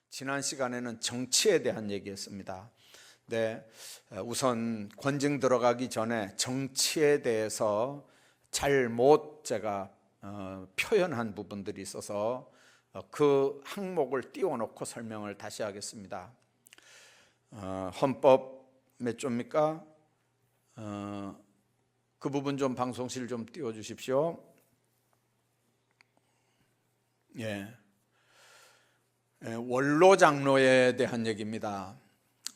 지난 시간에는 정치에 대한 얘기했습니다. 네, 우선 권징 들어가기 전에 정치에 대해서 잘못 제가 표현한 부분들이 있어서 그 항목을 띄워놓고 설명을 다시 하겠습니다. 헌법 몇 조입니까? 그 부분 좀 방송실 좀 띄워주십시오. 예. 원로 장로에 대한 얘기입니다.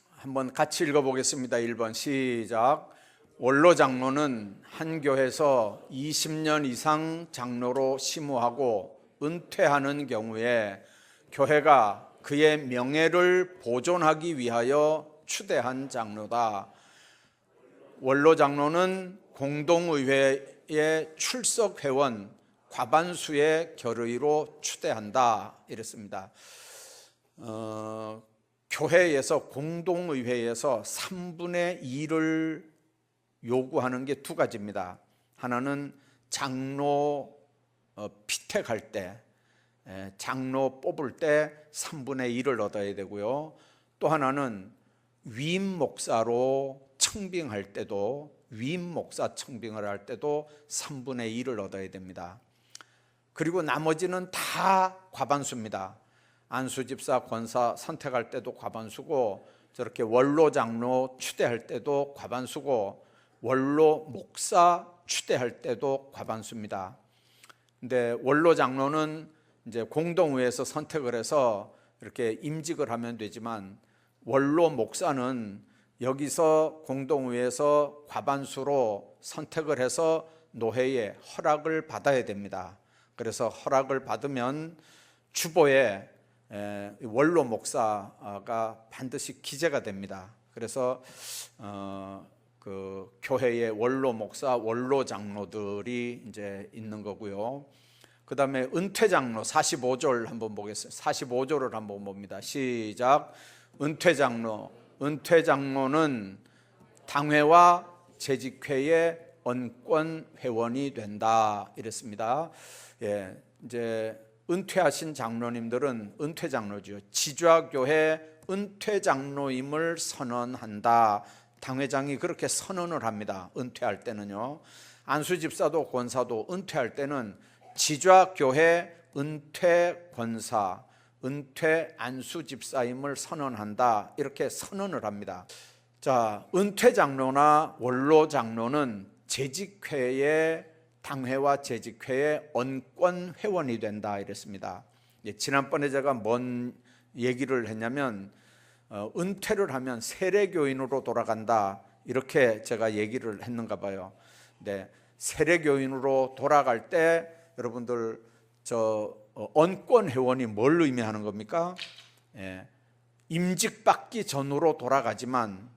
한번 같이 읽어보겠습니다. 1번 시작. 원로 장로는 한 교회에서 20년 이상 장로로 심우하고 은퇴하는 경우에 교회가 그의 명예를 보존하기 위하여 추대한 장로다. 원로 장로는 공동의회의 출석 회원 과반수의 결의로 추대한다 이랬습니다. 교회에서 공동의회에서 3분의 2를 요구하는 게 두 가지입니다. 하나는 장로 피택할 때, 장로 뽑을 때 3분의 1을 얻어야 되고요. 또 하나는 위임 목사로 청빙할 때도, 위임 목사 청빙을 할 때도 3분의 1을 얻어야 됩니다. 그리고 나머지는 다 과반수입니다. 안수 집사 권사 선택할 때도 과반수고, 저렇게 원로 장로 추대할 때도 과반수고, 원로 목사 추대할 때도 과반수입니다. 근데 원로 장로는 이제 공동의회에서 선택을 해서 이렇게 임직을 하면 되지만, 원로 목사는 여기서 공동의회에서 과반수로 선택을 해서 노회의 허락을 받아야 됩니다. 그래서 허락을 받으면 주보에 원로 목사가 반드시 기재가 됩니다. 그래서 그 교회의 원로 목사, 원로 장로들이 이제 있는 거고요. 그 다음에 은퇴 장로 45절 한번 보겠습니다. 45절을 한번 봅니다. 시작. 은퇴 장로, 은퇴 장로는 당회와 재직회의 언권 회원이 된다 이랬습니다. 예, 이제 은퇴하신 장로님들은 은퇴 장로죠. 지좌교회 은퇴 장로임을 선언한다. 당회장이 그렇게 선언을 합니다. 은퇴할 때는요. 안수 집사도 권사도 은퇴할 때는 지좌교회 은퇴 권사, 은퇴 안수 집사임을 선언한다. 이렇게 선언을 합니다. 자, 은퇴 장로나 원로 장로는 재직회의 당회와 재직회의 언권 회원이 된다 이랬습니다. 지난번에 제가 뭔 얘기를 했냐면 은퇴를 하면 세례교인으로 돌아간다 이렇게 제가 얘기를 했는가 봐요. 네, 세례교인으로 돌아갈 때 여러분들 저 언권 회원이 뭘 의미하는 겁니까? 임직받기 전으로 돌아가지만,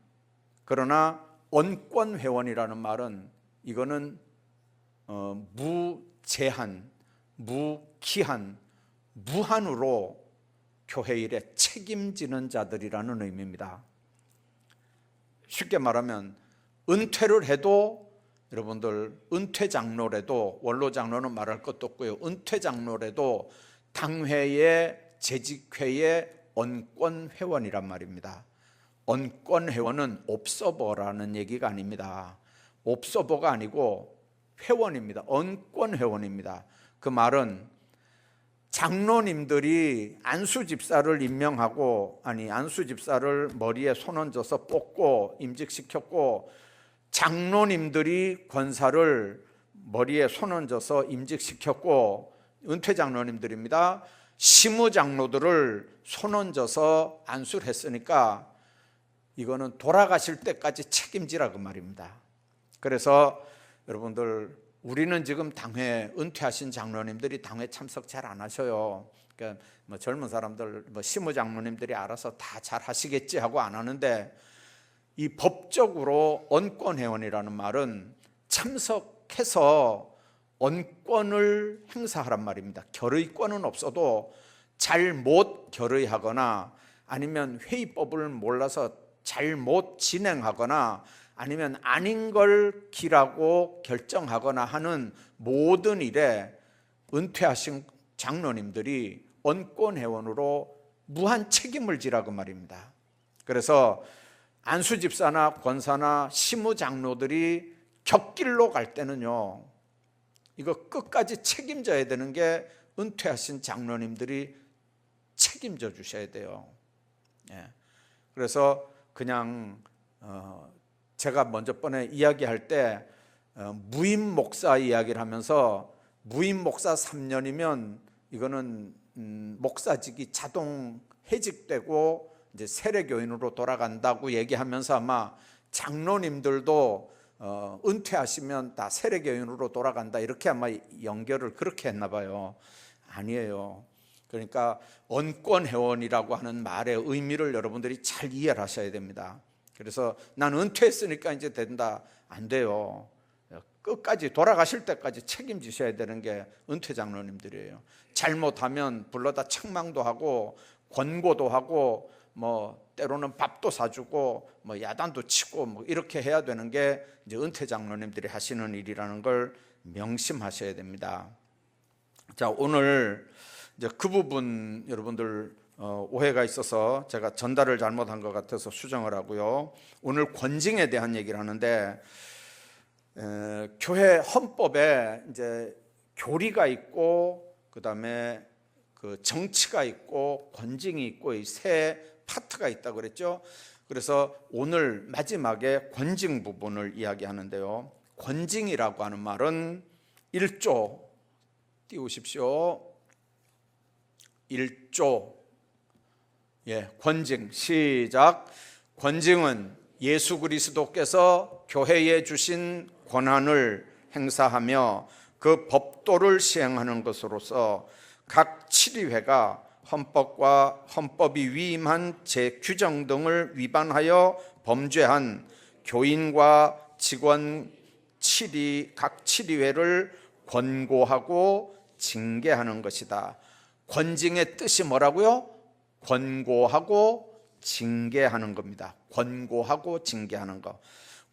그러나 언권 회원이라는 말은 이거는 무제한, 무기한, 무한으로 교회 일에 책임지는 자들이라는 의미입니다. 쉽게 말하면 은퇴를 해도, 여러분들 은퇴 장로라도, 원로 장로는 말할 것도 없고요, 은퇴 장로라도 당회의 재직회의 언권 회원이란 말입니다. 언권 회원은 옵서버라는 얘기가 아닙니다. 옵서버가 아니고 회원입니다. 언권 회원입니다. 그 말은 장로님들이 안수 집사를 임명하고, 아니 안수 집사를 머리에 손 얹어서 뽑고 임직시켰고, 장로님들이 권사를 머리에 손 얹어서 임직시켰고, 은퇴 장로님들입니다. 시무 장로들을 손 얹어서 안수를 했으니까 이거는 돌아가실 때까지 책임지라 그 말입니다. 그래서 여러분들, 우리는 지금 당회 은퇴하신 장로님들이 당회 참석 잘 안 하셔요. 그러니까 뭐 젊은 사람들, 뭐 시무 장로님들이 알아서 다 잘 하시겠지 하고 안 하는데, 이 법적으로 언권 회원이라는 말은 참석해서 언권을 행사하란 말입니다. 결의권은 없어도 잘못 결의하거나, 아니면 회의법을 몰라서 잘못 진행하거나, 아니면 아닌 걸 기라고 결정하거나 하는 모든 일에 은퇴하신 장로님들이 언권 회원으로 무한 책임을 지라고 말입니다. 그래서 안수 집사나 권사나 시무 장로들이 곁길로 갈 때는요, 이거 끝까지 책임져야 되는 게 은퇴하신 장로님들이 책임져 주셔야 돼요. 예. 그래서 그냥 제가 먼저 번에 이야기할 때 무임 목사 이야기를 하면서 무임 목사 3년이면 이거는 목사직이 자동 해직되고 이제 세례교인으로 돌아간다고 얘기하면서 아마 장로님들도 은퇴하시면 다 세례교인으로 돌아간다 이렇게 아마 연결을 그렇게 했나 봐요. 아니에요. 그러니까 언권회원이라고 하는 말의 의미를 여러분들이 잘 이해를 하셔야 됩니다. 그래서 난 은퇴했으니까 이제 된다, 안 돼요. 끝까지 돌아가실 때까지 책임지셔야 되는 게 은퇴 장로님들이에요. 잘못하면 불러다 책망도 하고 권고도 하고 뭐 때로는 밥도 사주고 뭐 야단도 치고 뭐 이렇게 해야 되는 게 이제 은퇴 장로님들이 하시는 일이라는 걸 명심하셔야 됩니다. 자, 오늘 이제 그 부분 여러분들 오해가 있어서 제가 전달을 잘못한 것 같아서 수정을 하고요. 오늘 권징에 대한 얘기를 하는데 교회 헌법에 이제 교리가 있고 그다음에 그 정치가 있고 권징이 있고 이 세 파트가 있다고 그랬죠. 그래서 오늘 마지막에 권징 부분을 이야기하는데요. 권징이라고 하는 말은 1조 띄우십시오. 1조. 예, 권징 시작. 권징은 예수 그리스도께서 교회에 주신 권한을 행사하며 그 법도를 시행하는 것으로서 각 치리회가 헌법과 헌법이 위임한 제규정 등을 위반하여 범죄한 교인과 직원 각 치리회를 권고하고 징계하는 것이다. 권징의 뜻이 뭐라고요? 권고하고 징계하는 겁니다. 권고하고 징계하는 거.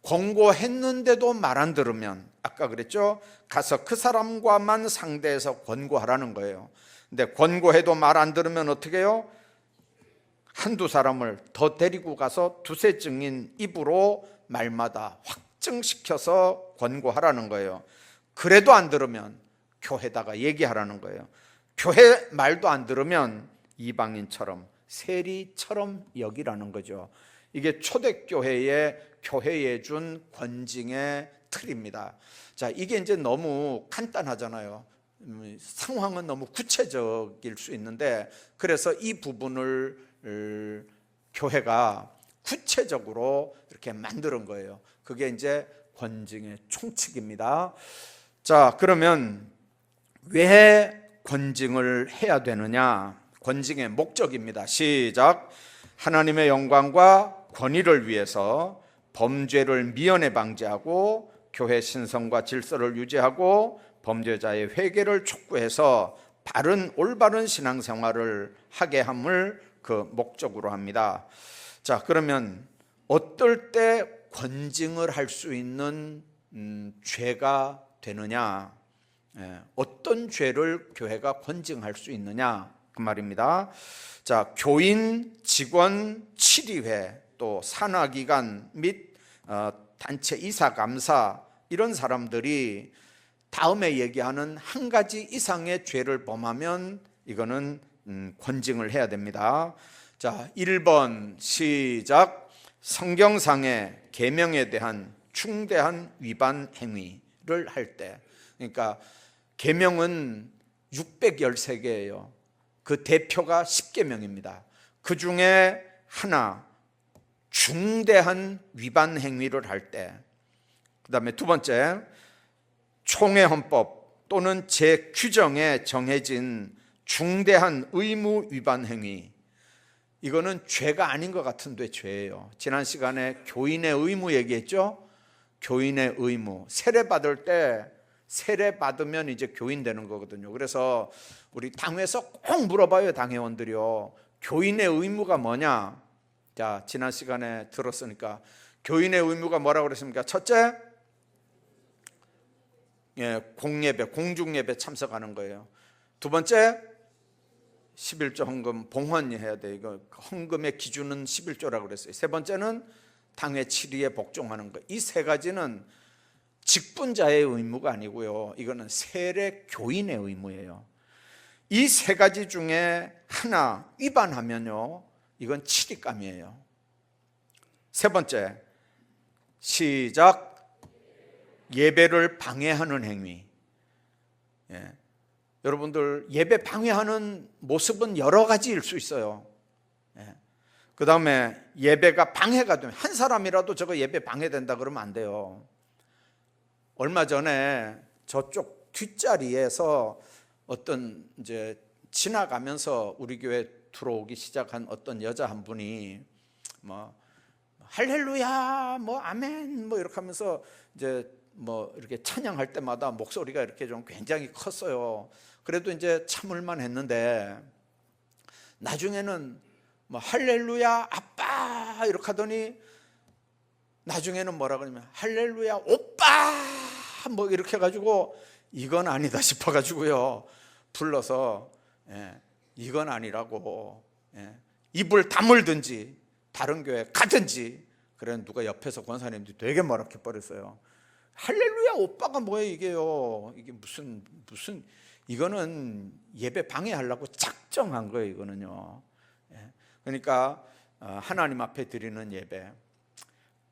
권고했는데도 말 안 들으면 아까 그랬죠? 가서 그 사람과만 상대해서 권고하라는 거예요. 근데 권고해도 말 안 들으면 어떻게 해요? 한두 사람을 더 데리고 가서 두세 증인 입으로 말마다 확증시켜서 권고하라는 거예요. 그래도 안 들으면 교회에다가 얘기하라는 거예요. 교회 말도 안 들으면 이방인처럼 세리처럼 여기라는 거죠. 이게 초대교회의 교회에 준 권징의 틀입니다. 자, 이게 이제 너무 간단하잖아요. 상황은 너무 구체적일 수 있는데 그래서 이 부분을 교회가 구체적으로 이렇게 만드는 거예요. 그게 이제 권징의 총칙입니다. 자, 그러면 왜 권징을 해야 되느냐? 권징의 목적입니다. 시작. 하나님의 영광과 권위를 위해서 범죄를 미연에 방지하고 교회 신성과 질서를 유지하고 범죄자의 회개를 촉구해서 올바른 신앙생활을 하게 함을 그 목적으로 합니다. 자, 그러면 어떨 때 권징을 할 수 있는 죄가 되느냐? 어떤 죄를 교회가 권징할 수 있느냐? 그 말입니다. 자, 교인, 직원, 치리회, 또 산하기관 및 단체 이사감사 이런 사람들이 다음에 얘기하는 한 가지 이상의 죄를 범하면 이거는 권징을 해야 됩니다. 자, 1번 시작. 성경상의 계명에 대한 중대한 위반 행위를 할 때, 그러니까 계명은 613개예요. 그 대표가 10계명입니다. 그 중에 하나 중대한 위반 행위를 할 때, 그 다음에 두 번째 총회 헌법 또는 제규정에 정해진 중대한 의무 위반 행위, 이거는 죄가 아닌 것 같은데 죄예요. 지난 시간에 교인의 의무 얘기했죠. 교인의 의무, 세례 받을 때 세례 받으면 이제 교인 되는 거거든요. 그래서 우리 당회에서 꼭 물어봐요. 당회원들이요, 교인의 의무가 뭐냐? 자, 지난 시간에 들었으니까 교인의 의무가 뭐라고 그랬습니까? 첫째, 공예배, 공중예배 참석하는 거예요. 두 번째, 11조 헌금 봉헌해야 돼. 이거 헌금의 기준은 11조라고 그랬어요. 세 번째는 당회 7위에 복종하는 것. 이 세 가지는 직분자의 의무가 아니고요. 이거는 세례 교인의 의무예요. 이 세 가지 중에 하나 위반하면요, 이건 치리감이에요. 세 번째, 시작. 예배를 방해하는 행위. 여러분들 예배 방해하는 모습은 여러 가지일 수 있어요. 그 다음에 예배가 방해가 되면, 한 사람이라도 저거 예배 방해된다 그러면 안 돼요. 얼마 전에 저쪽 뒷자리에서 어떤 이제 지나가면서 우리 교회 들어오기 시작한 어떤 여자 한 분이 뭐 할렐루야, 뭐 아멘, 뭐 이렇게 하면서 이제 뭐 이렇게 찬양할 때마다 목소리가 이렇게 좀 굉장히 컸어요. 그래도 이제 참을만 했는데 나중에는 뭐 할렐루야 아빠 이렇게 하더니 나중에는 뭐라 그러냐면 할렐루야 오빠 뭐 이렇게 해가지고 이건 아니다 싶어가지고요 불러서 이건 아니라고 입을 다물든지 다른 교회 가든지. 그래 누가 옆에서 권사님들이 되게 뭐라게 버렸어요. 할렐루야 오빠가 뭐예요 이게요. 이게 무슨 이거는 예배 방해하려고 작정한 거예요 이거는요. 그러니까 하나님 앞에 드리는 예배,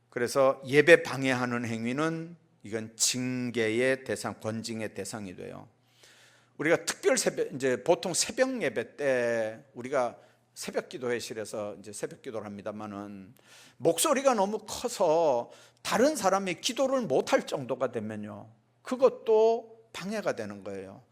그래서 예배 방해하는 행위는 이건 징계의 대상, 권징의 대상이 돼요. 우리가 특별 새벽, 이제 보통 새벽 예배 때 우리가 새벽 기도회실에서 이제 새벽 기도를 합니다만은 목소리가 너무 커서 다른 사람이 기도를 못할 정도가 되면요, 그것도 방해가 되는 거예요.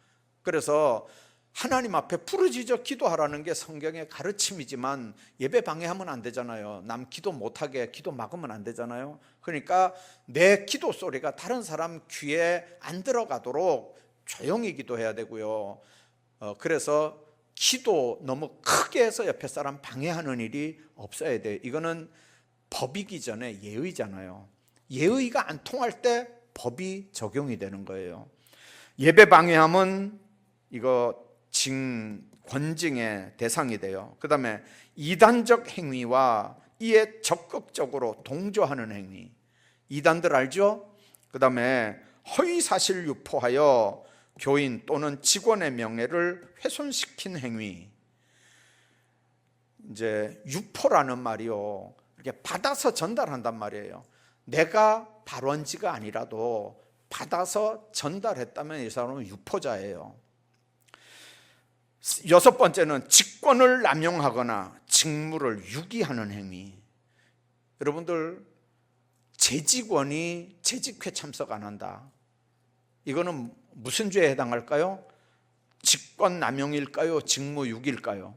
그래서 하나님 앞에 부르짖어 기도하라는 게 성경의 가르침이지만 예배 방해하면 안 되잖아요. 남 기도 못하게 기도 막으면 안 되잖아요. 그러니까 내 기도 소리가 다른 사람 귀에 안 들어가도록 조용히 기도해야 되고요. 그래서 기도 너무 크게 해서 옆에 사람 방해하는 일이 없어야 돼요. 이거는 법이기 전에 예의잖아요. 예의가 안 통할 때 법이 적용이 되는 거예요. 예배 방해함은 이거 권징의 대상이 돼요. 그 다음에 이단적 행위와 이에 적극적으로 동조하는 행위, 이단들 알죠? 그 다음에 허위사실 유포하여 교인 또는 직원의 명예를 훼손시킨 행위. 이제 유포라는 말이요, 이렇게 받아서 전달한단 말이에요. 내가 발원지가 아니라도 받아서 전달했다면 이 사람은 유포자예요. 여섯 번째는 직권을 남용하거나 직무를 유기하는 행위. 여러분들 재직원이 재직회 참석 안 한다, 이거는 무슨 죄에 해당할까요? 직권 남용일까요? 직무 유기일까요?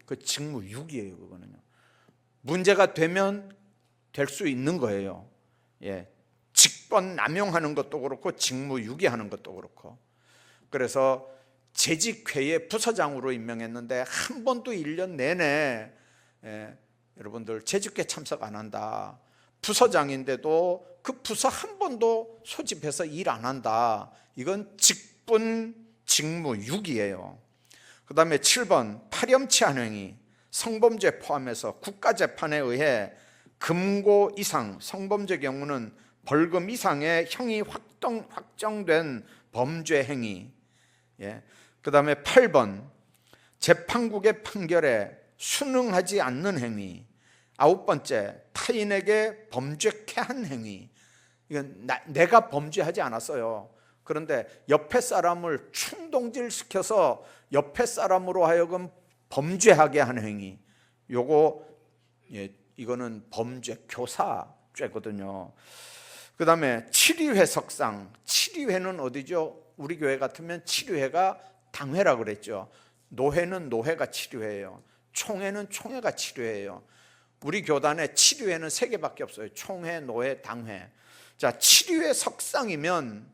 그 직무 유기예요. 그거는요, 문제가 되면 될 수 있는 거예요. 직권 남용하는 것도 그렇고 직무 유기하는 것도 그렇고. 그래서 재직회의 부서장으로 임명했는데 한 번도 1년 내내 여러분들 재직회 참석 안 한다, 부서장인데도 그 부서 한 번도 소집해서 일 안 한다, 이건 직분 직무 유기예요. 그 다음에 7번 파렴치한 행위, 성범죄 포함해서 국가재판에 의해 금고 이상, 성범죄 경우는 벌금 이상의 형이 확정된 범죄 행위. 그 다음에 8번 재판국의 판결에 순응하지 않는 행위. 9번째 타인에게 범죄케 한 행위. 이건 내가 범죄하지 않았어요. 그런데 옆에 사람을 충동질시켜서 옆에 사람으로 하여금 범죄하게 하는 행위. 이거는 범죄 교사죄거든요. 그 다음에 7위회 석상. 7위회는 어디죠? 우리 교회 같으면 7위회가 당회라고 그랬죠. 노회는 노회가 7위회예요. 총회는 총회가 7위회예요. 우리 교단에 7위회는 3개밖에 없어요. 총회, 노회, 당회. 자, 7위회 석상이면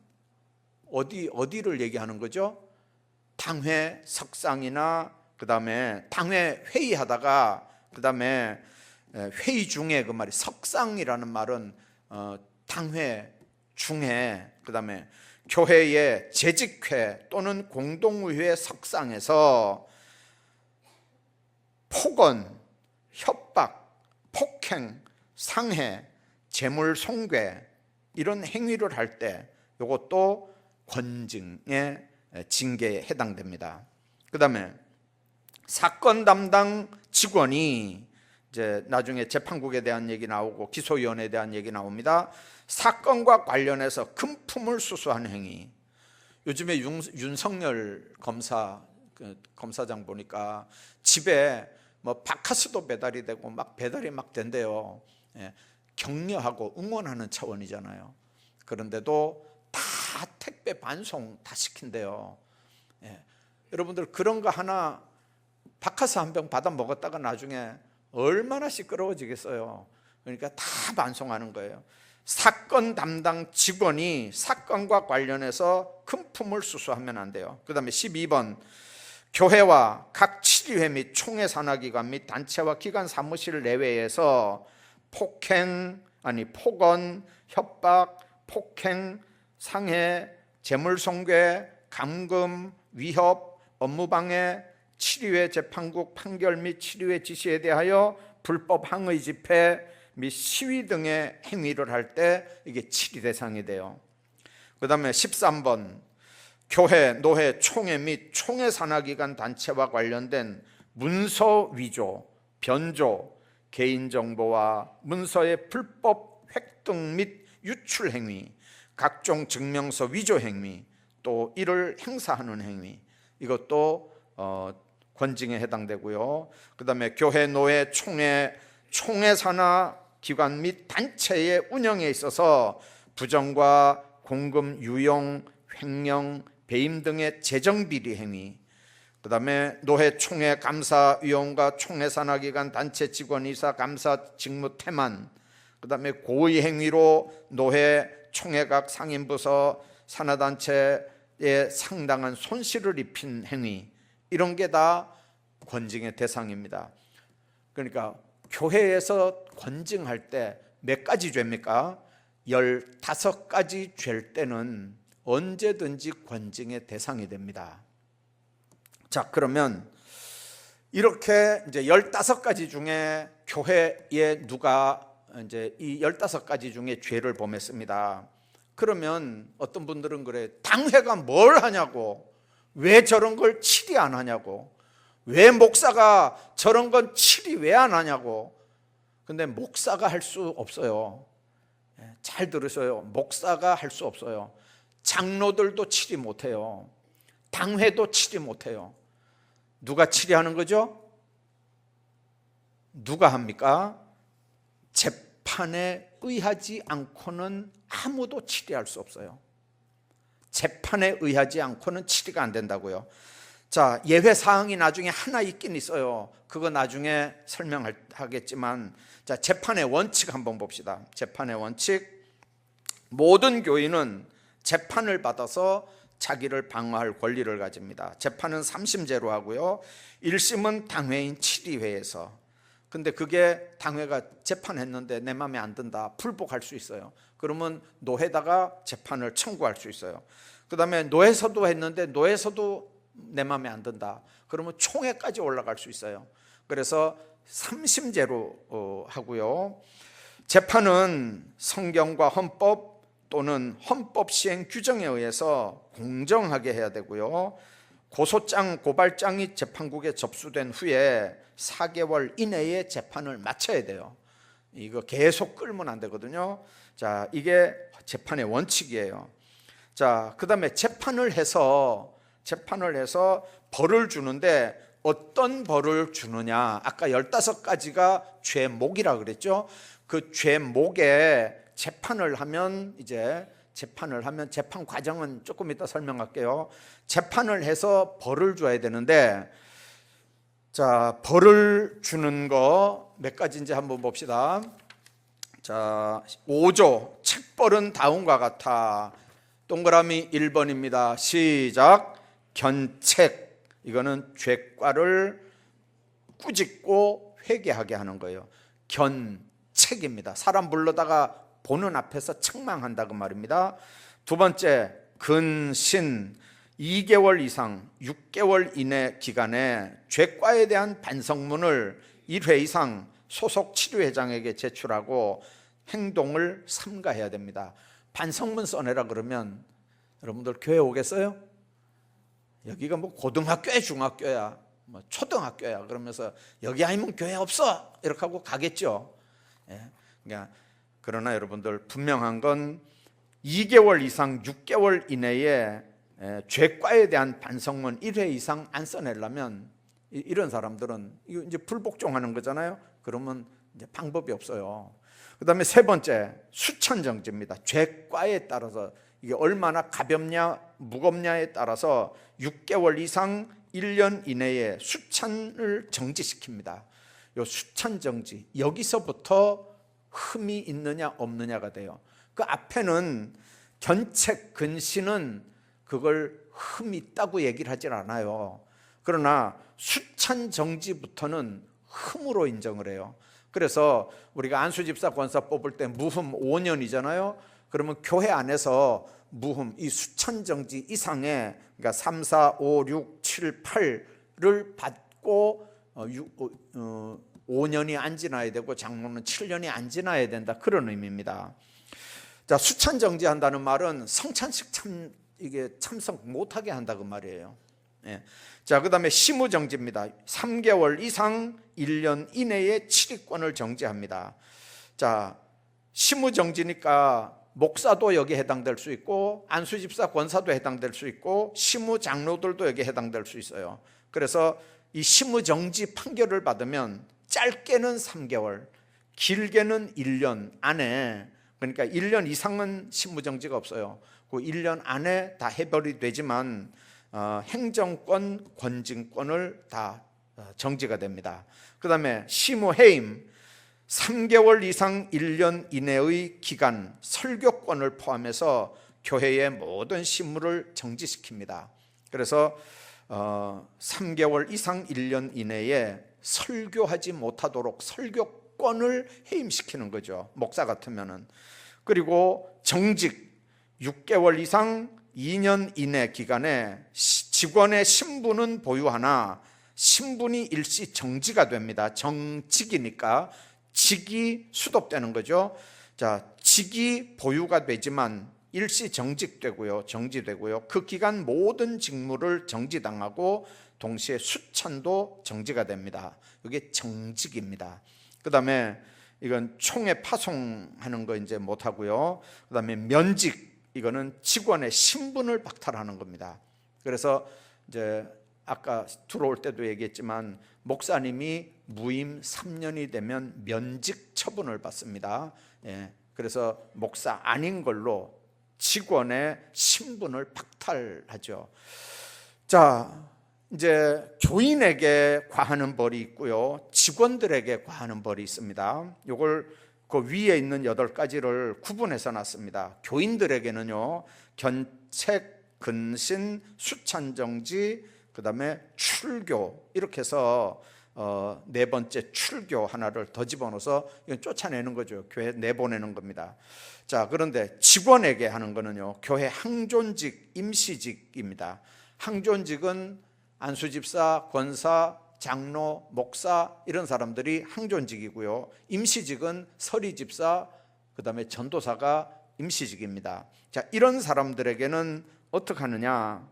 어디를 얘기하는 거죠? 당회 석상이나 그 다음에 당회 회의하다가 그 다음에 회의 중에, 그 말이 석상이라는 말은 당회 중에, 그 다음에 교회의 재직회 또는 공동의회 석상에서 폭언, 협박, 폭행, 상해, 재물 손괴 이런 행위를 할 때 이것도 권징의 징계에 해당됩니다. 그 다음에 사건 담당 직원이 이제 나중에 재판국에 대한 얘기 나오고 기소위원회에 대한 얘기 나옵니다. 사건과 관련해서 금품을 수수한 행위. 요즘에 윤석열 검사장 보니까 집에 뭐 바카스도 배달이 되고 막 배달이 막 된대요. 격려하고 응원하는 차원이잖아요. 그런데도 다 택배 반송 다 시킨대요. 여러분들 그런 거 하나 바카스 한 병 받아 먹었다가 나중에 얼마나 시끄러워지겠어요. 그러니까 다 반송하는 거예요. 사건 담당 직원이 사건과 관련해서 금품을 수수하면 안 돼요. 그 다음에 12번 교회와 각 치리회 및 총회 산하기관 및 단체와 기관 사무실 내외에서 폭언, 협박, 폭행, 상해, 재물손괴, 감금, 위협, 업무방해, 치리회 재판국 판결 및 치리회 지시에 대하여 불법 항의 집회 및 시위 등의 행위를 할 때 이게 치리 대상이 돼요. 그 다음에 13번 교회, 노회, 총회 및 총회 산하기관 단체와 관련된 문서 위조, 변조, 개인정보와 문서의 불법 획득 및 유출 행위, 각종 증명서 위조 행위, 또 이를 행사하는 행위, 이것도 권징에 해당되고요. 그 다음에 교회, 노회, 총회 산하 기관 및 단체의 운영에 있어서 부정과 공금, 유용, 횡령, 배임 등의 재정비리 행위, 그 다음에 노회, 총회, 감사위원과 총회 산하기관 단체 직원, 이사, 감사 직무 태만, 그 다음에 고의 행위로 노회, 총회 각 상임부서, 산하단체에 상당한 손실을 입힌 행위, 이런 게 다 권징의 대상입니다. 그러니까 교회에서 권징할 때 몇 가지 죄입니까? 15가지 죄일 때는 언제든지 권징의 대상이 됩니다. 자, 그러면 이렇게 이제 15가지 중에 교회에 누가 이제 이 15가지 중에 죄를 범했습니다. 그러면 어떤 분들은 그래, 당회가 뭘 하냐고, 왜 저런 걸 치리 안 하냐고, 왜 목사가 저런 건 치리 왜 안 하냐고. 근데 목사가 할 수 없어요. 잘 들으세요. 목사가 할 수 없어요. 장로들도 치리 못해요. 당회도 치리 못해요. 누가 치리하는 거죠? 누가 합니까? 재판에 의하지 않고는 아무도 치리할 수 없어요. 재판에 의하지 않고는 치리가 안 된다고요. 자, 예외 사항이 나중에 하나 있긴 있어요. 그거 나중에 설명하겠지만, 자, 재판의 원칙 한번 봅시다. 재판의 원칙. 모든 교인은 재판을 받아서 자기를 방어할 권리를 가집니다. 재판은 3심제로 하고요. 1심은 당회인 치리회에서. 근데 그게 당회가 재판했는데 내 마음에 안 든다, 불복할 수 있어요. 그러면 노회다가 재판을 청구할 수 있어요. 그 다음에 노회서도 했는데 노회서도 내 마음에 안 든다, 그러면 총회까지 올라갈 수 있어요. 그래서 3심제로 하고요. 재판은 성경과 헌법 또는 헌법 시행 규정에 의해서 공정하게 해야 되고요. 고소장, 고발장이 재판국에 접수된 후에 4개월 이내에 재판을 마쳐야 돼요. 이거 계속 끌면 안 되거든요. 자, 이게 재판의 원칙이에요. 자, 그 다음에 재판을 해서 벌을 주는데 어떤 벌을 주느냐, 아까 15가지가 죄목이라 그랬죠. 그 죄목에 재판을 하면 재판 과정은 조금 이따 설명할게요. 재판을 해서 벌을 줘야 되는데, 자, 벌을 주는 거 몇 가지인지 한번 봅시다. 자, 5조 책벌은 다음과 같아. 동그라미 1번입니다. 시작. 견책. 이거는 죄과를 꾸짖고 회개하게 하는 거예요. 견책입니다. 사람 불러다가 보는 앞에서 책망한다 그 말입니다. 두 번째, 근신. 2개월 이상 6개월 이내 기간에 죄과에 대한 반성문을 1회 이상 소속 치료회장에게 제출하고 행동을 삼가해야 됩니다. 반성문 써내라 그러면 여러분들 교회 오겠어요? 여기가 뭐 고등학교야 중학교야 뭐 초등학교야 그러면서 여기 아니면 교회 없어 이렇게 하고 가겠죠. 그러니까 그러나 여러분들 분명한 건 2개월 이상 6개월 이내에 죄과에 대한 반성문 1회 이상 안 써내려면 이런 사람들은 이거 이제 불복종하는 거잖아요. 그러면 이제 방법이 없어요. 그다음에 세 번째 수찬정지입니다. 죄과에 따라서 이게 얼마나 가볍냐 무겁냐에 따라서 6개월 이상 1년 이내에 수찬을 정지시킵니다. 요 수찬정지 여기서부터 흠이 있느냐 없느냐가 돼요. 그 앞에는 견책 근신은 그걸 흠이 있다고 얘기를 하질 않아요. 그러나 수찬정지부터는 흠으로 인정을 해요. 그래서 우리가 안수집사 권사 뽑을 때 무흠 5년이잖아요. 그러면 교회 안에서 무흠 이 수찬정지 이상의 그러니까 3, 4, 5, 6, 7, 8를 받고 5년이 안 지나야 되고 장로는 7년이 안 지나야 된다 그런 의미입니다. 자, 수찬정지한다는 말은 성찬식 이게 참석 못하게 한다 그 말이에요. 자, 그다음에 시무정지입니다. 3개월 이상 1년 이내에 치리권을 정지합니다. 자, 시무정지니까 목사도 여기 해당될 수 있고 안수집사 권사도 해당될 수 있고 시무장로들도 여기 해당될 수 있어요. 그래서 이 시무정지 판결을 받으면 짧게는 3개월, 길게는 1년 안에, 그러니까 1년 이상은 시무정지가 없어요. 그 1년 안에 다 해결이 되지만 행정권, 권징권을 다 정지가 됩니다. 그 다음에 시무해임 3개월 이상 1년 이내의 기간 설교권을 포함해서 교회의 모든 시무를 정지시킵니다. 그래서 3개월 이상 1년 이내에 설교하지 못하도록 설교권을 해임시키는 거죠. 목사 같으면은. 그리고 정직 6개월 이상 2년 이내 기간에 직원의 신분은 보유하나 신분이 일시 정지가 됩니다. 정직이니까 직이 수독되는 거죠. 자, 직이 보유가 되지만 일시 정직되고요, 정지되고요. 그 기간 모든 직무를 정지당하고 동시에 수찬도 정지가 됩니다. 이게 정직입니다. 그 다음에 이건 총회 파송하는 거 이제 못 하고요. 그 다음에 면직 이거는 직원의 신분을 박탈하는 겁니다. 그래서 이제 아까 들어올 때도 얘기했지만 목사님이 무임 3년이 되면 면직 처분을 받습니다. 그래서 목사 아닌 걸로 직원의 신분을 박탈하죠. 자, 이제 교인에게 과하는 벌이 있고요, 직원들에게 과하는 벌이 있습니다. 이걸 그 위에 있는 8가지를 구분해서 놨습니다. 교인들에게는요, 견책, 근신, 수찬정지, 그 다음에 출교, 이렇게 해서 네 번째 출교 하나를 더 집어넣어서 이건 쫓아내는 거죠. 교회 내보내는 겁니다. 자, 그런데 직원에게 하는 거는요, 교회 항존직, 임시직입니다. 항존직은 안수집사, 권사, 장로, 목사 이런 사람들이 항존직이고요. 임시직은 서리집사, 그 다음에 전도사가 임시직입니다. 자, 이런 사람들에게는 어떻게 하느냐?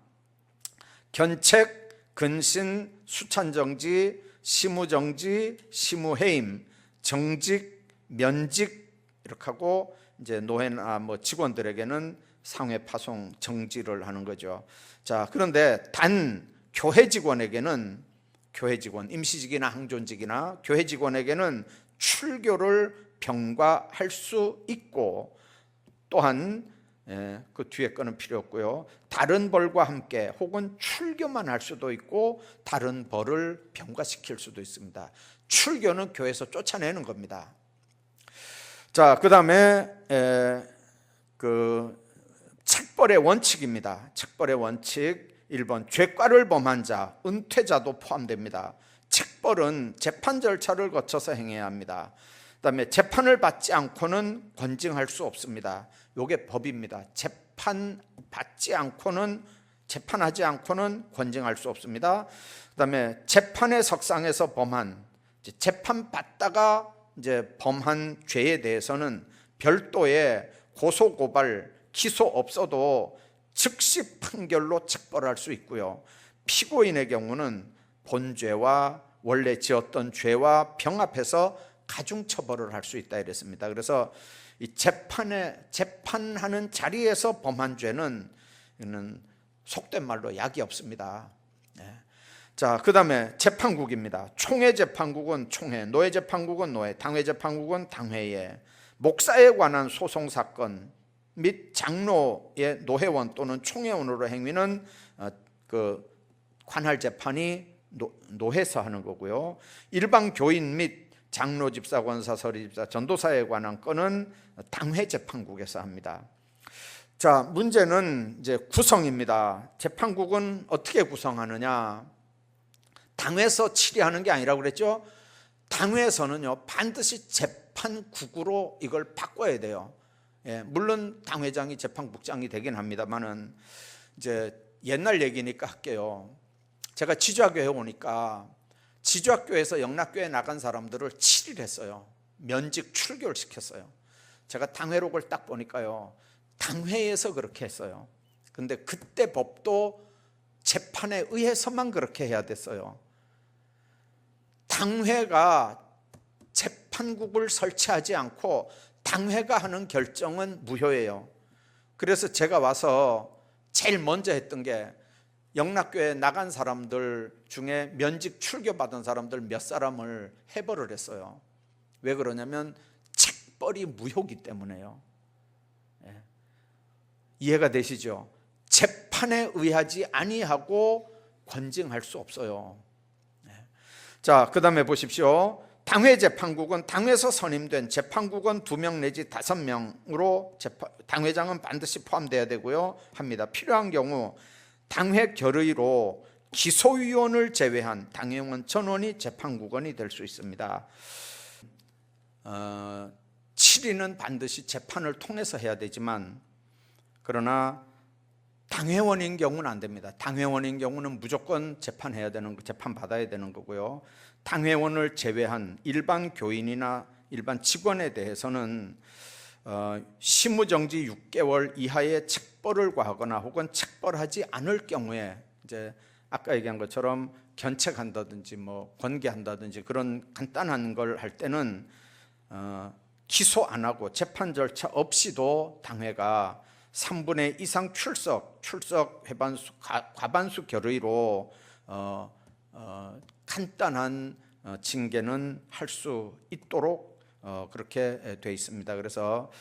견책, 근신, 수찬정지, 시무정지, 시무해임, 정직, 면직 이렇게 하고 이제 노회나 뭐 직원들에게는 상회 파송 정지를 하는 거죠. 자, 그런데 단 교회 직원에게는, 교회 직원, 임시직이나 항존직이나 교회 직원에게는 출교를 병과할 수 있고, 또한 그 뒤에 거는 필요 없고요, 다른 벌과 함께 혹은 출교만 할 수도 있고 다른 벌을 병과시킬 수도 있습니다. 출교는 교회에서 쫓아내는 겁니다. 자, 그 다음에 그 책벌의 원칙입니다. 책벌의 원칙 1번, 죄과를 범한 자, 은퇴자도 포함됩니다. 책벌은 재판 절차를 거쳐서 행해야 합니다. 그 다음에 재판을 받지 않고는 권징할 수 없습니다. 이게 법입니다. 재판 받지 않고는 재판하지 않고는 권징할 수 없습니다. 그다음에 재판의 석상에서 범한, 재판 받다가 이제 범한 죄에 대해서는 별도의 고소 고발 기소 없어도 즉시 판결로 책벌할 수 있고요. 피고인의 경우는 본죄와 원래 지었던 죄와 병합해서 가중처벌을 할 수 있다 이랬습니다. 그래서 이 재판하는 자리에서 범한 죄는 이는 속된 말로 약이 없습니다. 자, 그 다음에 재판국입니다. 총회재판국은 총회, 노회재판국은 노회, 당회재판국은 당회에 목사에 관한 소송사건 및 장로의 노회원 또는 총회원으로 행위는 그 관할재판이 노회에서 하는 거고요. 일반 교인 및 장로, 집사, 권사, 서리집사, 전도사에 관한 건은 당회재판국에서 합니다. 자, 문제는 이제 구성입니다. 재판국은 어떻게 구성하느냐? 당회에서 치리하는 게 아니라고 그랬죠. 당회에서는요 반드시 재판국으로 이걸 바꿔야 돼요. 물론 당회장이 재판국장이 되긴 합니다만은 이제 옛날 얘기니까 할게요. 제가 지주학교에 오니까 지주학교에서 영락교에 나간 사람들을 7일 했어요. 면직 출교를 시켰어요. 제가 당회록을 딱 보니까요 당회에서 그렇게 했어요. 근데 그때 법도 재판에 의해서만 그렇게 해야 됐어요. 당회가 재판국을 설치하지 않고 당회가 하는 결정은 무효예요. 그래서 제가 와서 제일 먼저 했던 게 영락교에 나간 사람들 중에 면직 출교받은 사람들 몇 사람을 해벌을 했어요. 왜 그러냐면 책벌이 무효기 때문에요. 이해가 되시죠? 재판에 의하지 아니하고 권징할 수 없어요. 자, 그 다음에 보십시오. 당회재판국은 당회에서 선임된 재판국은 2명 내지 5명으로 당회장은 반드시 포함되어야 되고요 합니다. 필요한 경우 당회 결의로 기소위원을 제외한 당회원 전원이 재판국원이 될 수 있습니다. 7인은 반드시 재판을 통해서 해야 되지만 그러나 당회원인 경우는 안 됩니다. 당회원인 경우는 무조건 재판 받아야 되는 거고요. 당회원을 제외한 일반 교인이나 일반 직원에 대해서는 심무정지 6개월 이하의 책벌을 과하거나 혹은 책벌하지 않을 경우에 이제 아까 얘기한 것처럼 견책한다든지 뭐 권계한다든지 그런 간단한 걸 할 때는 기소 안 하고 재판 절차 없이도 당회가 3분의 2 이상 출석 과반수 결의로 간단한 징계는 할 수 있도록 그렇게 되어 있습니다. 그래서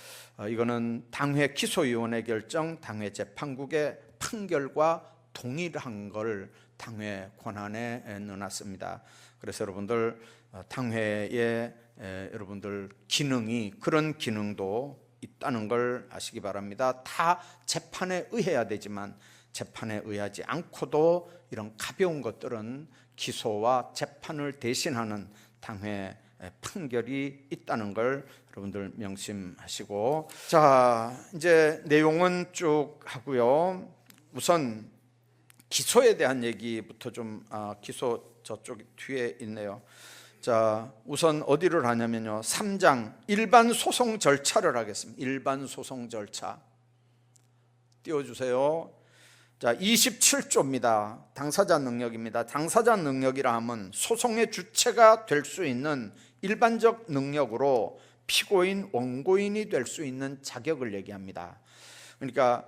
이거는 당회 기소위원회 결정, 당회 재판국의 판결과 동일한 걸 당회 권한에 넣어놨습니다. 그래서 여러분들 당회의 여러분들 기능이 그런 기능도 있다는 걸 아시기 바랍니다. 다 재판에 의해야 되지만 재판에 의하지 않고도 이런 가벼운 것들은 기소와 재판을 대신하는 당회 판결이 있다는 걸 여러분들 명심하시고, 자 이제 내용은 쭉 하고요. 우선 기소에 대한 얘기부터 좀 기소 저쪽 뒤에 있네요. 자, 우선 어디를 하냐면요 3장 일반 소송 절차를 하겠습니다. 일반 소송 절차 띄워주세요. 자, 27조입니다. 당사자 능력입니다. 당사자 능력이라 하면 소송의 주체가 될 수 있는 일반적 능력으로 피고인, 원고인이 될 수 있는 자격을 얘기합니다. 그러니까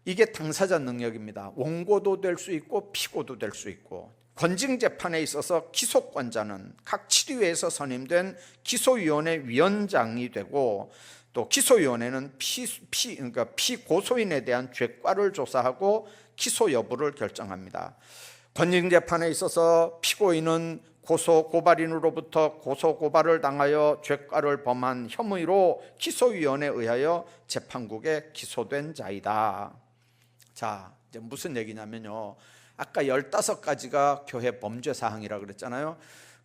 이게 당사자 능력입니다. 원고도 될 수 있고 피고도 될 수 있고, 권징재판에 있어서 기소권자는 각 치리회에서 선임된 기소위원회 위원장이 되고, 또 기소위원회는 그러니까 피고소인에 대한 죄과를 조사하고 기소 여부를 결정합니다. 권징재판에 있어서 피고인은 고소 고발인으로부터 고소 고발을 당하여 죄과를 범한 혐의로 기소위원회에 의하여 재판국에 기소된 자이다. 자, 이제 무슨 얘기냐면요, 아까 15가지가 교회 범죄 사항이라고 그랬잖아요.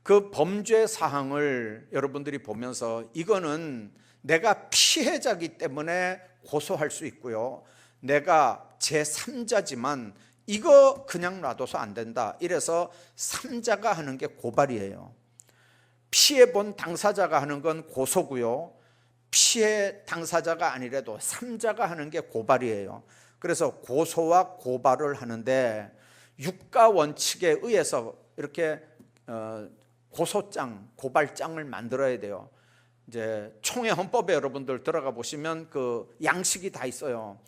그 범죄 사항을 여러분들이 보면서 이거는 내가 피해자이기 때문에 고소할 수 있고요, 내가 제3자지만 이거 그냥 놔둬서 안 된다. 이래서 삼자가 하는 게 고발이에요. 피해본 당사자가 하는 건 고소고요, 피해 당사자가 아니래도 삼자가 하는 게 고발이에요. 그래서 고소와 고발을 하는데 유가 원칙에 의해서 이렇게 고소장, 고발장을 만들어야 돼요. 이제 총회 헌법에 여러분들 들어가 보시면 그 양식이 다 있어요.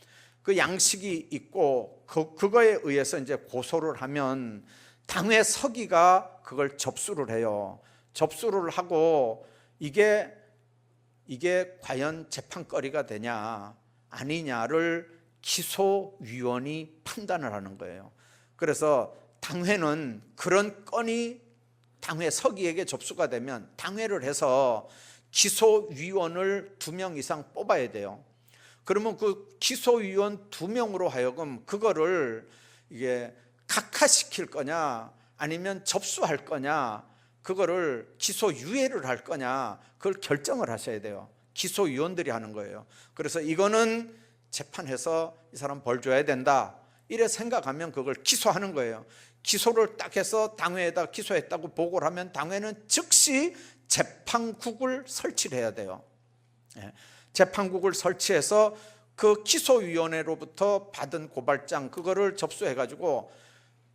그 양식이 있고 그거에 의해서 이제 고소를 하면 당회 서기가 그걸 접수를 해요. 접수를 하고 이게 과연 재판거리가 되냐 아니냐를 기소위원이 판단을 하는 거예요. 그래서 당회는 그런 건이 당회 서기에게 접수가 되면 당회를 해서 기소위원을 2명 이상 뽑아야 돼요. 그러면 그 기소위원 2명으로 하여금 그거를 이게 각하시킬 거냐 아니면 접수할 거냐, 그거를 기소유예를 할 거냐, 그걸 결정을 하셔야 돼요. 기소위원들이 하는 거예요. 그래서 이거는 재판해서 이 사람 벌 줘야 된다 이래 생각하면 그걸 기소하는 거예요. 기소를 딱 해서 당회에다 기소했다고 보고를 하면 당회는 즉시 재판국을 설치를 해야 돼요. 재판국을 설치해서 그 기소위원회로부터 받은 고발장 그거를 접수해 가지고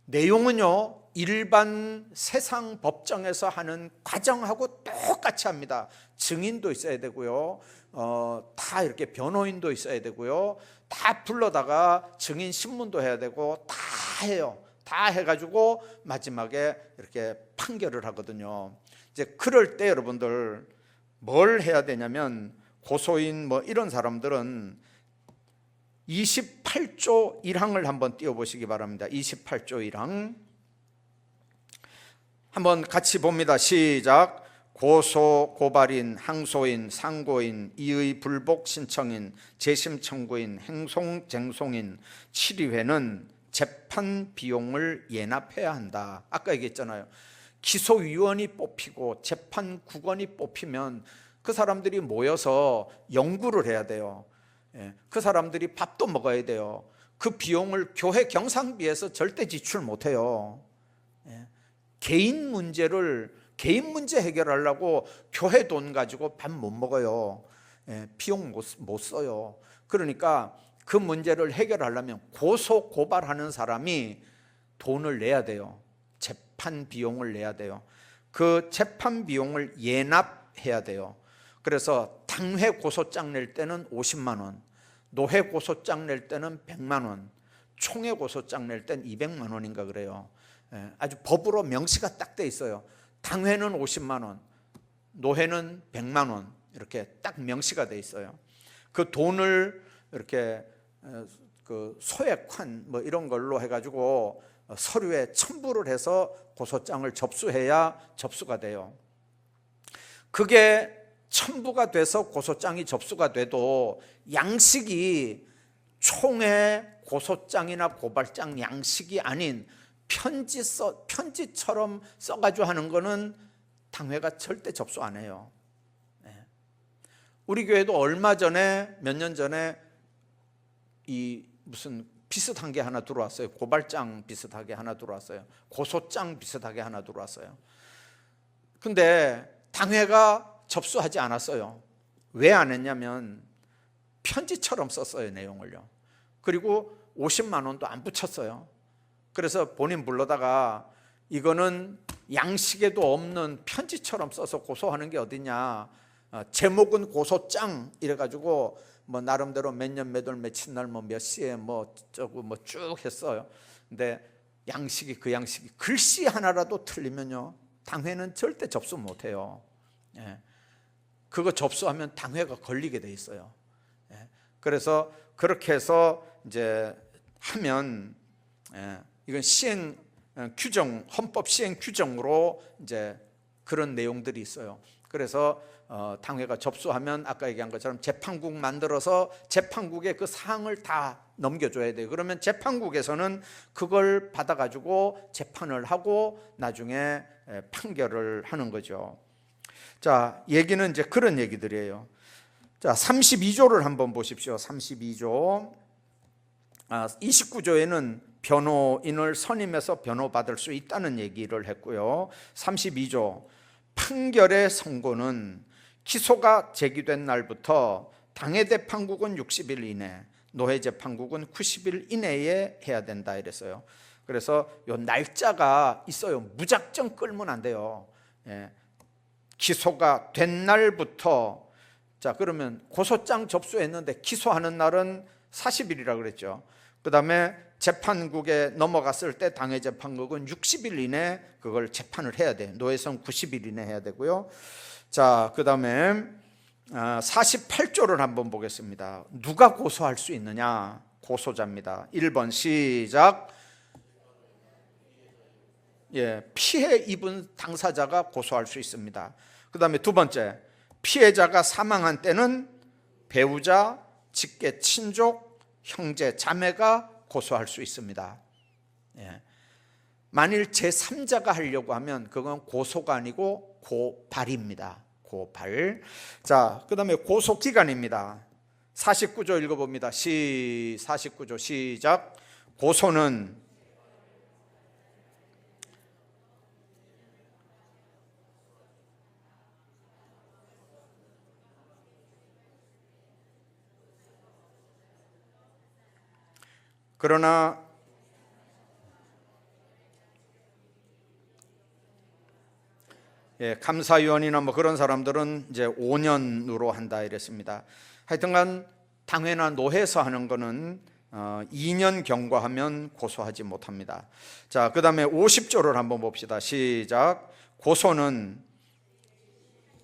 내용은요 일반 세상 법정에서 하는 과정하고 똑같이 합니다. 증인도 있어야 되고요, 다 이렇게 변호인도 있어야 되고요, 다 불러다가 증인 신문도 해야 되고 다 해요. 다 해가지고 마지막에 이렇게 판결을 하거든요. 이제 그럴 때 여러분들 뭘 해야 되냐면 고소인 뭐 이런 사람들은 28조 1항을 한번 띄워보시기 바랍니다. 28조 1항 한번 같이 봅니다. 시작. 고소, 고발인, 항소인, 상고인, 이의 불복 신청인, 재심 청구인, 행송, 쟁송인, 치리회는 재판 비용을 예납해야 한다. 아까 얘기했잖아요. 기소위원이 뽑히고 재판국원이 뽑히면 그 사람들이 모여서 연구를 해야 돼요. 그 사람들이 밥도 먹어야 돼요. 그 비용을 교회 경상비에서 절대 지출 못해요. 개인 문제 해결하려고 교회 돈 가지고 밥 못 먹어요. 비용 못 써요. 그러니까 그 문제를 해결하려면 고소 고발하는 사람이 돈을 내야 돼요. 재판 비용을 내야 돼요. 그 재판 비용을 예납해야 돼요. 그래서 당회 고소장 낼 때는 50만 원, 노회 고소장 낼 때는 100만 원, 총회 고소장 낼 때는 200만 원인가 그래요. 아주 법으로 명시가 딱 돼 있어요. 당회는 50만 원, 노회는 100만 원 이렇게 딱 명시가 돼 있어요. 그 돈을 이렇게 그 소액환 뭐 이런 걸로 해가지고 서류에 첨부를 해서 고소장을 접수해야 접수가 돼요. 그게 첨부가 돼서 고소장이 접수가 돼도 양식이 총회 고소장이나 고발장 양식이 아닌 편지처럼 써가지고 하는 거는 당회가 절대 접수 안 해요. 우리 교회도 얼마 전에 몇 년 전에 이 무슨 비슷한 게 하나 들어왔어요. 고발장 비슷하게 하나 들어왔어요. 고소장 비슷하게 하나 들어왔어요. 근데 당회가 접수하지 않았어요. 왜 안 했냐면 편지처럼 썼어요, 내용을요. 그리고 50만 원도 안 붙였어요. 그래서 본인 불러다가 이거는 양식에도 없는 편지처럼 써서 고소하는 게 어디냐, 제목은 고소장 이래가지고 뭐 나름대로 몇 년 몇 월 며칠 날 뭐 몇 시에 뭐 저거 뭐 쭉 했어요. 근데 양식이 그 양식이 글씨 하나라도 틀리면요 당회는 절대 접수 못해요. 그거 접수하면 당회가 걸리게 돼 있어요. 그래서 그렇게 해서 이제 하면 이건 시행 규정, 헌법 시행 규정으로 이제 그런 내용들이 있어요. 그래서 당회가 접수하면 아까 얘기한 것처럼 재판국 만들어서 재판국에 그 사항을 다 넘겨줘야 돼요. 그러면 재판국에서는 그걸 받아가지고 재판을 하고 나중에 판결을 하는 거죠. 자, 얘기는 이제 그런 얘기들이에요. 자, 32조를 한번 보십시오. 32조. 29조에는 변호인을 선임해서 변호받을 수 있다는 얘기를 했고요. 32조 판결의 선고는 기소가 제기된 날부터 당해재판국은 60일 이내, 노회재판국은 90일 이내에 해야 된다 이랬어요. 그래서 요 날짜가 있어요. 무작정 끌면 안 돼요. 기소가 된 날부터, 자 그러면 고소장 접수했는데 기소하는 날은 40일이라 그랬죠. 그 다음에 재판국에 넘어갔을 때 당해재판국은 60일 이내 그걸 재판을 해야 돼. 노회선 90일 이내 해야 되고요. 자, 그 다음에 48조를 한번 보겠습니다. 누가 고소할 수 있느냐? 고소자입니다. 1번 시작. 피해 입은 당사자가 고소할 수 있습니다. 그 다음에 두 번째, 피해자가 사망한 때는 배우자, 직계 친족, 형제, 자매가 고소할 수 있습니다. 만일 제3자가 하려고 하면 그건 고소가 아니고 고발입니다. 고발. 자, 그 다음에 고소기간입니다. 49조 읽어봅니다. 49조 시작. 고소는 그러나 감사위원이나 뭐 그런 사람들은 이제 5년으로 한다 이랬습니다. 하여튼간 당회나 노회에서 하는 거는 2년 경과하면 고소하지 못합니다. 자, 그 다음에 50조를 한번 봅시다. 시작. 고소는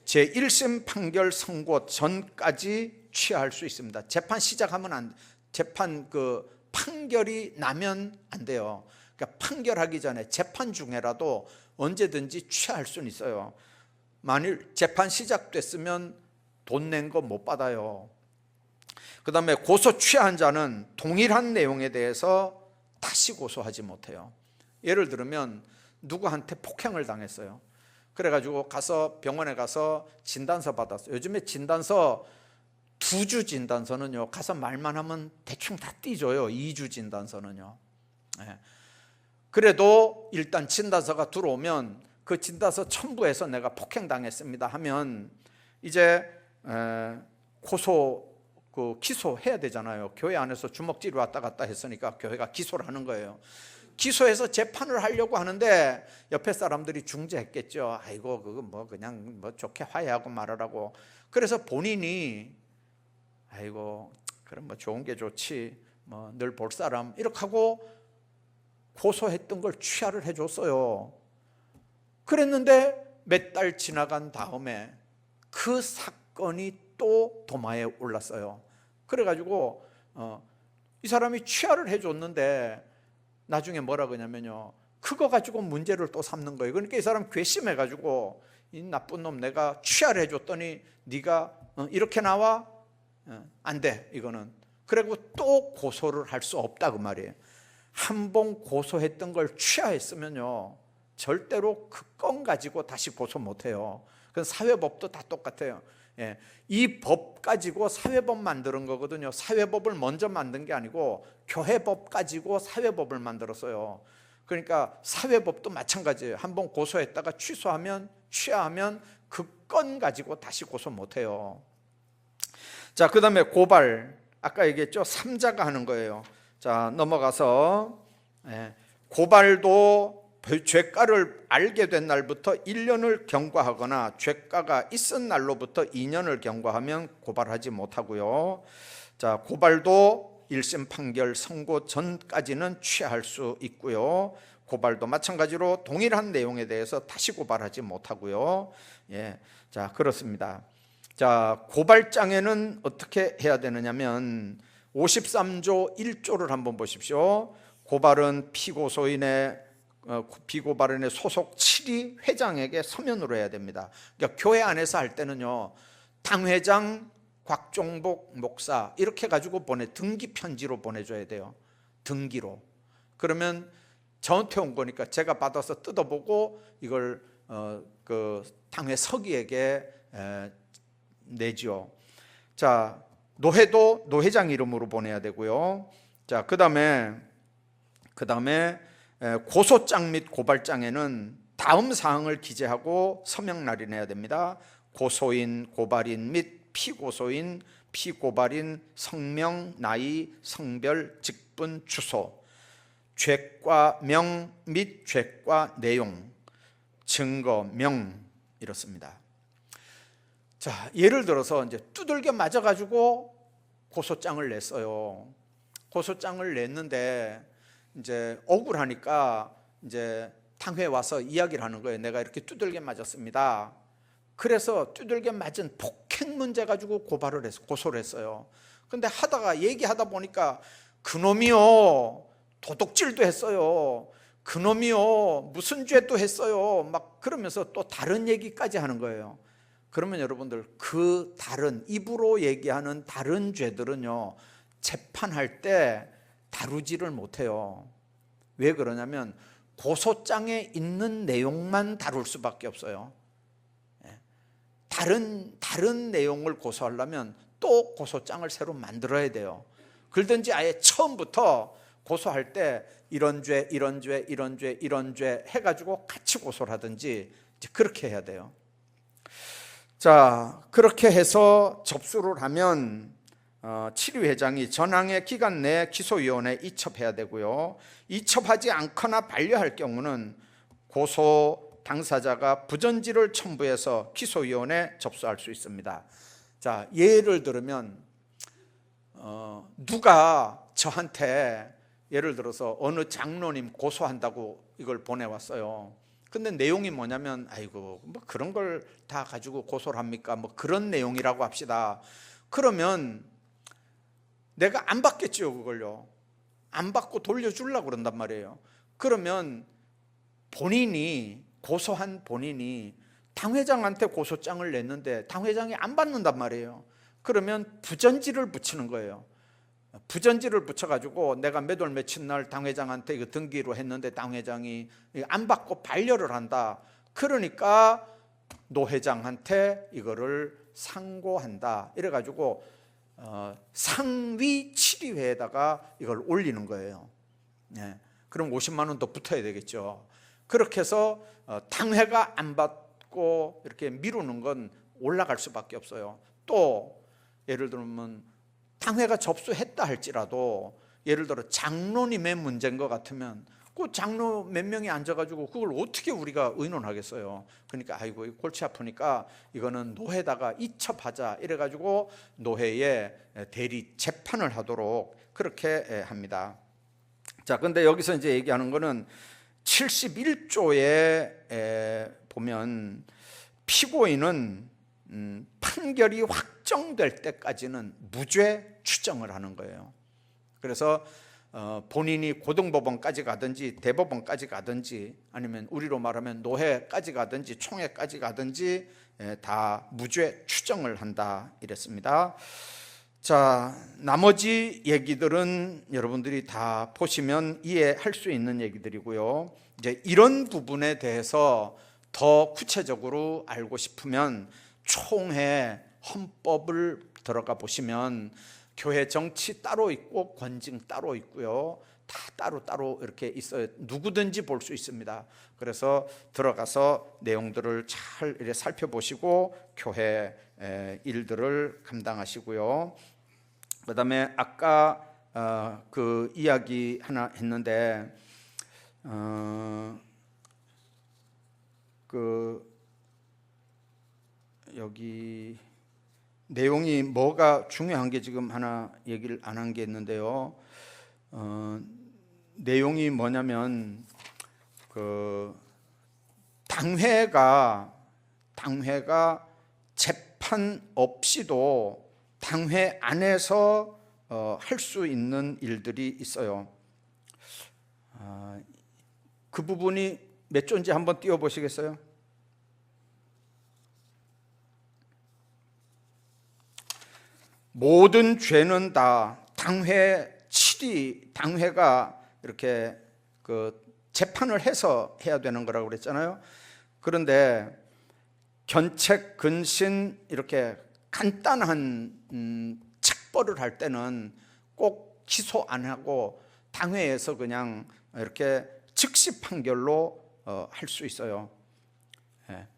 제1심 판결 선고 전까지 취하할 수 있습니다. 재판 시작하면 재판 판결이 나면 안 돼요. 그러니까 판결하기 전에 재판 중에라도 언제든지 취하할 수는 있어요. 만일 재판 시작됐으면 돈 낸 거 못 받아요. 그 다음에 고소 취한 자는 동일한 내용에 대해서 다시 고소하지 못해요. 예를 들면 누구한테 폭행을 당했어요. 그래가지고 가서 병원에 가서 진단서 받았어요. 요즘에 진단서 2주 진단서는요, 가서 말만 하면 대충 다 띄줘요. 2주 진단서는요. 그래도 일단 진단서가 들어오면 그 진단서 첨부해서 내가 폭행당했습니다 하면 이제 기소해야 되잖아요. 교회 안에서 주먹질이 왔다 갔다 했으니까 교회가 기소를 하는 거예요. 기소해서 재판을 하려고 하는데 옆에 사람들이 중재했겠죠. 아이고 그거 뭐 그냥 뭐 좋게 화해하고 말하라고. 그래서 본인이 아이고 그럼 뭐 좋은 게 좋지 뭐 늘 볼 사람 이렇게 하고 고소했던 걸 취하를 해줬어요. 그랬는데 몇 달 지나간 다음에 그 사건이 또 도마에 올랐어요. 그래가지고 이 사람이 취하를 해줬는데 나중에 뭐라 그러냐면요, 그거 가지고 문제를 또 삼는 거예요. 그러니까 이 사람 괘씸해가지고 이 나쁜 놈 내가 취하를 해줬더니 네가 이렇게 나와? 안 돼 이거는. 그리고 또 고소를 할 수 없다 그 말이에요. 한 번 고소했던 걸 취하했으면요 절대로 그 건 가지고 다시 고소 못해요. 그건 사회법도 다 똑같아요. 이 법 가지고 사회법 만드는 거거든요. 사회법을 먼저 만든 게 아니고 교회법 가지고 사회법을 만들었어요. 그러니까 사회법도 마찬가지예요. 한 번 고소했다가 취하하면 그 건 가지고 다시 고소 못해요. 자, 그 다음에 고발. 아까 얘기했죠. 3자가 하는 거예요. 자, 넘어가서 고발도 죄가를 알게 된 날부터 1년을 경과하거나 죄가가 있은 날로부터 2년을 경과하면 고발하지 못하고요. 자, 고발도 1심 판결 선고 전까지는 취할 수 있고요. 고발도 마찬가지로 동일한 내용에 대해서 다시 고발하지 못하고요. 자, 그렇습니다. 자, 고발장에는 어떻게 해야 되느냐면 53조 1조를 한번 보십시오. 고발은 비고발인의 소속 7위 회장에게 서면으로 해야 됩니다. 그러니까 교회 안에서 할 때는요, 당회장 곽종복 목사 이렇게 가지고 등기 편지로 보내줘야 돼요. 등기로. 그러면 저한테 온 거니까 제가 받아서 뜯어보고 이걸 그 당회 서기에게 내죠. 자, 노회도 노회장 이름으로 보내야 되고요. 자, 그 다음에 그 다음에 고소장 및 고발장에는 다음 사항을 기재하고 서명 날인해야 됩니다. 고소인, 고발인 및 피고소인, 피고발인 성명, 나이, 성별, 직분, 주소, 죄과 명 및 죄과 내용, 증거, 명 이렇습니다. 자, 예를 들어서 이제 두들겨 맞아가지고 고소장을 냈어요. 고소장을 냈는데 이제 억울하니까 이제 당회에 와서 이야기를 하는 거예요. 내가 이렇게 두들겨 맞았습니다. 그래서 두들겨 맞은 폭행 문제 가지고 고소를 했어요. 근데 하다가 얘기하다 보니까 그놈이요 도둑질도 했어요. 그놈이요 무슨 죄도 했어요. 막 그러면서 또 다른 얘기까지 하는 거예요. 그러면 여러분들 그 다른 입으로 얘기하는 다른 죄들은요 재판할 때 다루지를 못해요. 왜 그러냐면 고소장에 있는 내용만 다룰 수밖에 없어요. 다른 내용을 고소하려면 또 고소장을 새로 만들어야 돼요. 그러든지 아예 처음부터 고소할 때 이런 죄, 이런 죄, 이런 죄, 이런 죄 해가지고 같이 고소를 하든지 이제 그렇게 해야 돼요. 자, 그렇게 해서 접수를 하면 7위 회장이 전항의 기간 내에 기소위원회에 이첩해야 되고요. 이첩하지 않거나 반려할 경우는 고소 당사자가 부전지를 첨부해서 기소위원회에 접수할 수 있습니다. 자, 예를 들면 누가 저한테 예를 들어서 어느 장로님 고소한다고 이걸 보내왔어요. 근데 내용이 뭐냐면 아이고 뭐 그런 걸 다 가지고 고소를 합니까? 뭐 그런 내용이라고 합시다. 그러면 내가 안 받겠죠. 그걸요 안 받고 돌려주려고 그런단 말이에요. 그러면 본인이 고소한 본인이 당회장한테 고소장을 냈는데 당회장이 안 받는단 말이에요. 그러면 부전지를 붙이는 거예요. 부전지를 붙여가지고 내가 몇 월 며칠 날 당회장한테 이거 등기로 했는데 당회장이 안 받고 반려를 한다. 그러니까 노 회장한테 이거를 상고한다. 이래가지고 상위 7위회에다가 이걸 올리는 거예요. 그럼 50만 원 더 붙어야 되겠죠. 그렇게 해서 당회가 안 받고 이렇게 미루는 건 올라갈 수밖에 없어요. 또 예를 들면 당회가 접수했다 할지라도 예를 들어 장로님의 문제인 것 같으면 그 장로 몇 명이 앉아가지고 그걸 어떻게 우리가 의논하겠어요. 그러니까 아이고 골치 아프니까 이거는 노회에다가 이첩하자 이래가지고 노회에 대리 재판을 하도록 그렇게 합니다. 자, 근데 여기서 이제 얘기하는 거는 71조에 보면 피고인은 판결이 확정될 때까지는 무죄 추정을 하는 거예요. 그래서 본인이 고등법원까지 가든지 대법원까지 가든지 아니면 우리로 말하면 노회까지 가든지 총회까지 가든지 다 무죄 추정을 한다 이랬습니다. 자, 나머지 얘기들은 여러분들이 다 보시면 이해할 수 있는 얘기들이고요. 이제 이런 부분에 대해서 더 구체적으로 알고 싶으면 총회 헌법을 들어가 보시면 교회 정치 따로 있고 권징 따로 있고요. 다 따로 이렇게 있어요. 누구든지 볼 수 있습니다. 그래서 들어가서 내용들을 잘 이렇게 살펴보시고 교회 일들을 감당하시고요. 그다음에 아까 그 이야기 하나 했는데 여기 내용이 뭐가 중요한 게 지금 하나 얘기를 안 한 게 있는데요. 내용이 뭐냐면 그 당회가 재판 없이도 당회 안에서 할 수 있는 일들이 있어요. 그 부분이 몇 조인지 한번 띄워보시겠어요? 모든 죄는 다 당회 7위 당회가 이렇게 그 재판을 해서 해야 되는 거라고 그랬잖아요. 그런데 견책, 근신 이렇게 간단한 책벌을 할 때는 꼭 기소 안 하고 당회에서 그냥 이렇게 즉시 판결로 할 수 있어요.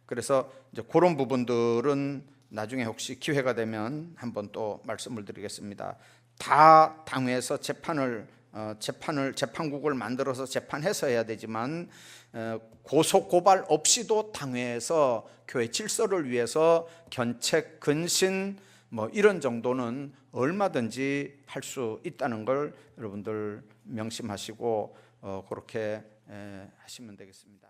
그래서 이제 그런 부분들은 나중에 혹시 기회가 되면 한번 또 말씀을 드리겠습니다. 다 당회에서 재판국을 만들어서 재판해서 해야 되지만 고소 고발 없이도 당회에서 교회 질서를 위해서 견책, 근신 뭐 이런 정도는 얼마든지 할 수 있다는 걸 여러분들 명심하시고 그렇게 하시면 되겠습니다.